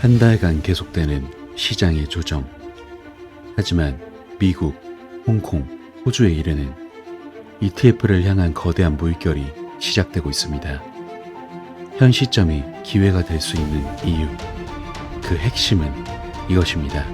한 달간 계속되는 시장의 조정. 하지만 미국, 홍콩, 호주에 이르는 ETF를 향한 거대한 물결이 시작되고 있습니다. 현 시점이 기회가 될 수 있는 이유, 그 핵심은 이것입니다.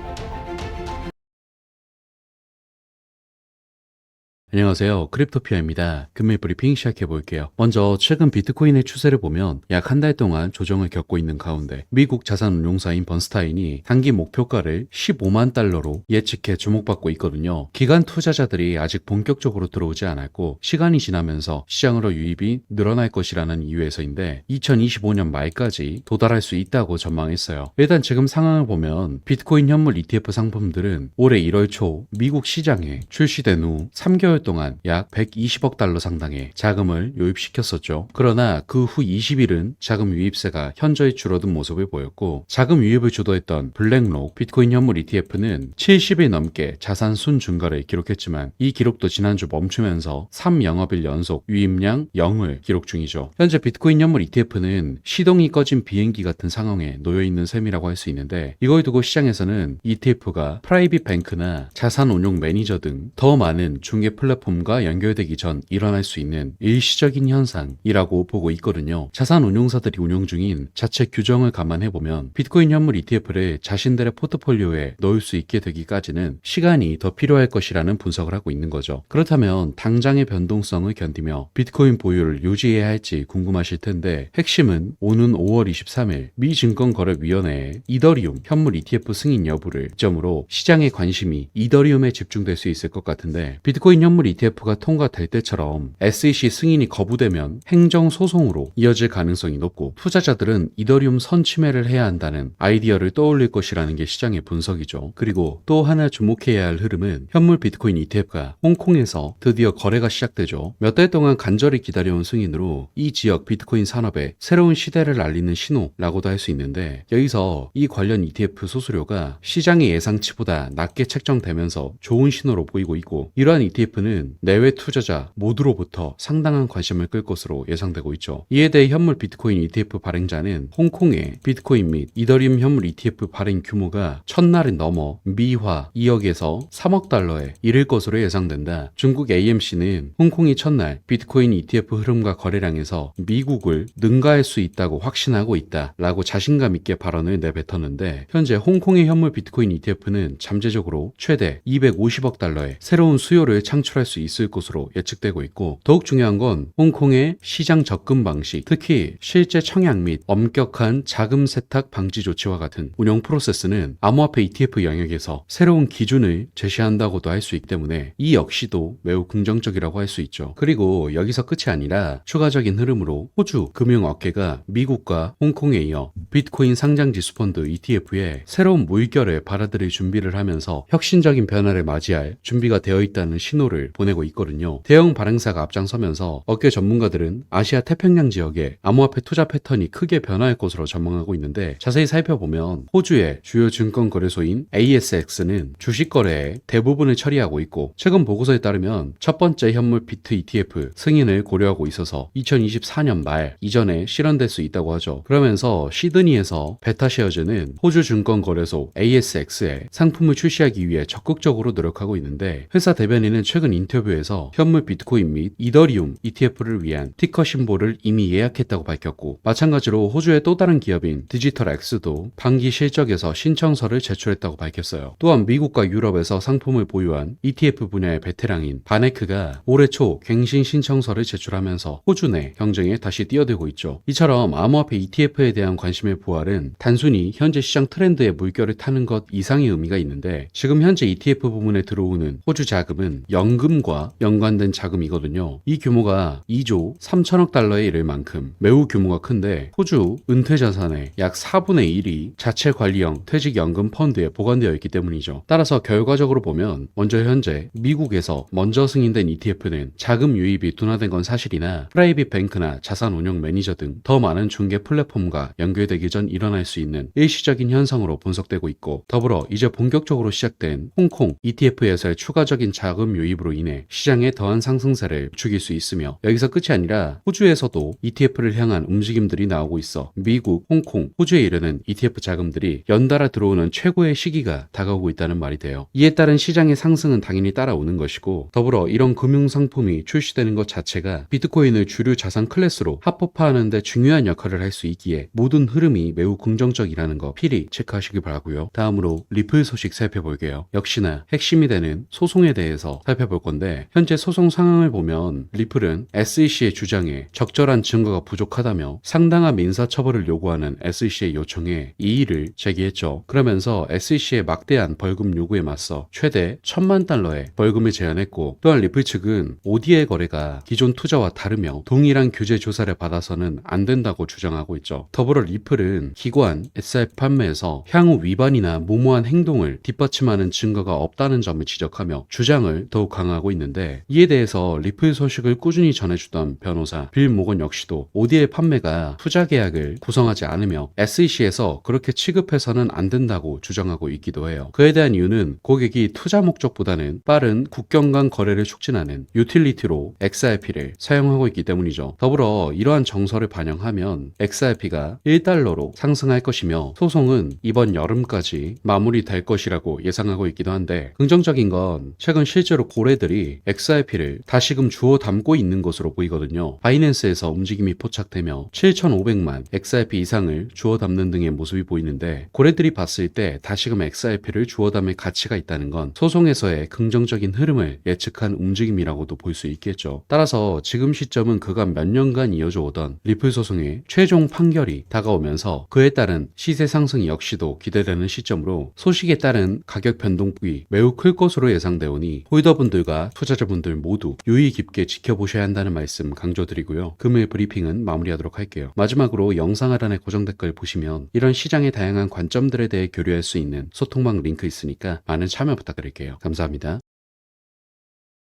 안녕하세요. 크립토피아입니다. 금일 브리핑 시작해볼게요. 먼저 최근 비트코인의 추세를 보면 약 한 달 동안 조정을 겪고 있는 가운데 미국 자산운용사인 번스타인이 단기 목표가를 15만 달러로 예측해 주목받고 있거든요. 기관 투자자들이 아직 본격적으로 들어오지 않았고 시간이 지나면서 시장으로 유입이 늘어날 것이라는 이유에서인데 2025년 말까지 도달할 수 있다고 전망했어요. 일단 지금 상황을 보면 비트코인 현물 ETF 상품들은 올해 1월 초 미국 시장에 출시된 후 3개월 동안 약 120억 달러 상당의 자금을 유입시켰었죠. 그러나 그 후 20일은 자금 유입세가 현저히 줄어든 모습을 보였고 자금 유입을 주도했던 블랙록 비트코인 현물 ETF는 70일 넘게 자산 순 증가를 기록했지만 이 기록도 지난주 멈추면서 3영업일 연속 유입량 0을 기록 중이죠. 현재 비트코인 현물 ETF는 시동이 꺼진 비행기 같은 상황에 놓여있는 셈이라고 할 수 있는데 이걸 두고 시장에서는 ETF가 프라이빗 뱅크나 자산 운용 매니저 등 더 많은 중개 플랫폼과 연결되기 전 일어날 수 있는 일시적인 현상이라고 보고 있거든요. 자산 운용사들이 운용 중인 자체 규정을 감안해보면 비트코인 현물 ETF를 자신들의 포트폴리오에 넣을 수 있게 되기까지는 시간이 더 필요할 것이라는 분석을 하고 있는 거죠. 그렇다면 당장의 변동성을 견디며 비트코인 보유를 유지해야 할지 궁금하실 텐데 핵심은 오는 5월 23일 미 증권거래위원회의 이더리움 현물 ETF 승인 여부를 기점으로 시장의 관심이 이더리움에 집중될 수 있을 것 같은데 비트코인 현물 ETF가 통과될 때처럼 SEC 승인이 거부되면 행정소송으로 이어질 가능성이 높고 투자자들은 이더리움 선침해를 해야 한다는 아이디어를 떠올릴 것이라는 게 시장의 분석이죠. 그리고 또 하나 주목해야 할 흐름은 현물 비트코인 ETF가 홍콩에서 드디어 거래가 시작되죠. 몇 달 동안 간절히 기다려온 승인으로 이 지역 비트코인 산업에 새로운 시대를 알리는 신호라고도 할 수 있는데 여기서 이 관련 ETF 수수료가 시장의 예상치보다 낮게 책정되면서 좋은 신호로 보이고 있고 이러한 ETF는 내외 투자자 모두로부터 상당한 관심을 끌 것으로 예상되고 있죠. 이에 대해 현물 비트코인 ETF 발행자는 홍콩의 비트코인 및 이더리움 현물 ETF 발행 규모가 첫날은 넘어 미화 2억에서 3억 달러에 이를 것으로 예상된다. 중국 AMC는 홍콩이 첫날 비트코인 ETF 흐름과 거래량에서 미국을 능가할 수 있다고 확신하고 있다 라고 자신감 있게 발언을 내뱉었는데 현재 홍콩의 현물 비트코인 ETF는 잠재적으로 최대 250억 달러의 새로운 수요를 창출할 수 있을 것으로 예측되고 있고 더욱 중요한 건 홍콩의 시장 접근 방식, 특히 실제 청약 및 엄격한 자금 세탁 방지 조치와 같은 운영 프로세스는 암호화폐 ETF 영역에서 새로운 기준을 제시한다고도 할 수 있기 때문에 이 역시도 매우 긍정적이라고 할 수 있죠. 그리고 여기서 끝이 아니라 추가적인 흐름으로 호주 금융업계가 미국과 홍콩에 이어 비트코인 상장지수 펀드 ETF에 새로운 물결을 받아들일 준비를 하면서 혁신적인 변화를 맞이할 준비가 되어 있다는 신호를 보내고 있거든요. 대형 발행사가 앞장서면서 업계 전문가들은 아시아 태평양 지역에 암호화폐 투자 패턴이 크게 변화할 것으로 전망하고 있는데 자세히 살펴보면 호주의 주요 증권거래소인 ASX는 주식 거래의 대부분을 처리하고 있고 최근 보고서에 따르면 첫 번째 현물 비트 ETF 승인을 고려하고 있어서 2024년 말 이전에 실현될 수 있다고 하죠. 그러면서 시드니에서 베타쉐어즈는 호주 증권거래소 ASX에 상품을 출시하기 위해 적극적으로 노력하고 있는데 회사 대변인은 최근 인터뷰에서 현물 비트코인 및 이더리움 ETF를 위한 티커 심볼을 이미 예약했다고 밝혔고 마찬가지로 호주의 또 다른 기업인 디지털X도 반기 실적에서 신청서를 제출했다고 밝혔어요. 또한 미국과 유럽에서 상품을 보유한 ETF 분야의 베테랑인 바네크가 올해 초 갱신 신청서를 제출하면서 호주 내 경쟁에 다시 뛰어들고 있죠. 이처럼 암호화폐 ETF에 대한 관심의 부활은 단순히 현재 시장 트렌드의 물결을 타는 것 이상의 의미가 있는데 지금 현재 ETF 부문에 들어오는 호주 자금은 연금과 연관된 자금이거든요. 이 규모가 2조 3천억 달러에 이를 만큼 매우 규모가 큰데 호주 은퇴 자산의 약 4분의 1이 자체 관리형 퇴직연금 펀드에 보관되어 있기 때문이죠. 따라서 결과적으로 보면 먼저 현재 미국에서 먼저 승인된 ETF는 자금 유입이 둔화된 건 사실이나 프라이빗 뱅크나 자산 운용 매니저 등 더 많은 중개 플랫폼과 연결되기 전 일어날 수 있는 일시적인 현상으로 분석되고 있고 더불어 이제 본격적으로 시작된 홍콩 ETF에서의 추가적인 자금 유입으로 등으로 인해 시장에 더한 상승세를 죽일 수 있으며 여기서 끝이 아니라 호주에서도 ETF를 향한 움직임들이 나오고 있어 미국, 홍콩, 호주에 이르는 ETF 자금들이 연달아 들어오는 최고의 시기가 다가오고 있다는 말이 돼요. 이에 따른 시장의 상승은 당연히 따라오는 것이고 더불어 이런 금융상품이 출시되는 것 자체가 비트코인을 주류 자산 클래스로 합법화하는 데 중요한 역할을 할 수 있기에 모든 흐름이 매우 긍정적이라는 거 필히 체크하시기 바라고요. 다음으로 리플 소식 살펴볼게요. 역시나 핵심이 되는 소송에 대해서 살펴볼 건데 현재 소송 상황을 보면 리플은 SEC의 주장에 적절한 증거가 부족하다며 상당한 민사처벌을 요구하는 SEC의 요청에 이의를 제기했죠. 그러면서 SEC의 막대한 벌금 요구에 맞서 최대 1,000만 달러의 벌금을 제한했고 또한 리플 측은 ODA 거래가 기존 투자와 다르며 동일한 규제 조사를 받아서는 안 된다고 주장하고 있죠. 더불어 리플은 기관 SIP 판매에서 향후 위반이나 무모한 행동을 뒷받침하는 증거가 없다는 점을 지적하며 주장을 더욱 강화하고 있는데 이에 대해서 리플 소식을 꾸준히 전해주던 변호사 빌 모건 역시도 ODA 판매가 투자 계약을 구성하지 않으며 SEC에서 그렇게 취급해서는 안 된다고 주장하고 있기도 해요. 그에 대한 이유는 고객이 투자 목적보다는 빠른 국경 간 거래를 촉진하는 유틸리티로 XRP를 사용하고 있기 때문이죠. 더불어 이러한 정서를 반영하면 XRP가 1달러로 상승할 것이며 소송은 이번 여름까지 마무리될 것이라고 예상하고 있기도 한데 긍정적인 건 최근 실제로 고래들이 XRP를 다시금 주워 담고 있는 것으로 보이거든요. 바이낸스에서 움직임이 포착되며 7,500만 XRP 이상을 주워 담는 등의 모습이 보이는데 고래들이 봤을 때 다시금 XRP를 주워 담을 가치가 있다는 건 소송에서의 긍정적인 흐름을 예측한 움직임이라고도 볼 수 있겠죠. 따라서 지금 시점은 그간 몇 년간 이어져 오던 리플 소송의 최종 판결이 다가오면서 그에 따른 시세 상승 역시도 기대되는 시점으로 소식에 따른 가격 변동폭이 매우 클 것으로 예상되오니 홀더분들과 투자자분들 모두 유의 깊게 지켜보셔야 한다는 말씀 강조드리고요. 금일 브리핑은 마무리하도록 할게요. 마지막으로 영상 하단의 고정 댓글 보시면 이런 시장의 다양한 관점들에 대해 교류할 수 있는 소통방 링크 있으니까 많은 참여 부탁드릴게요. 감사합니다.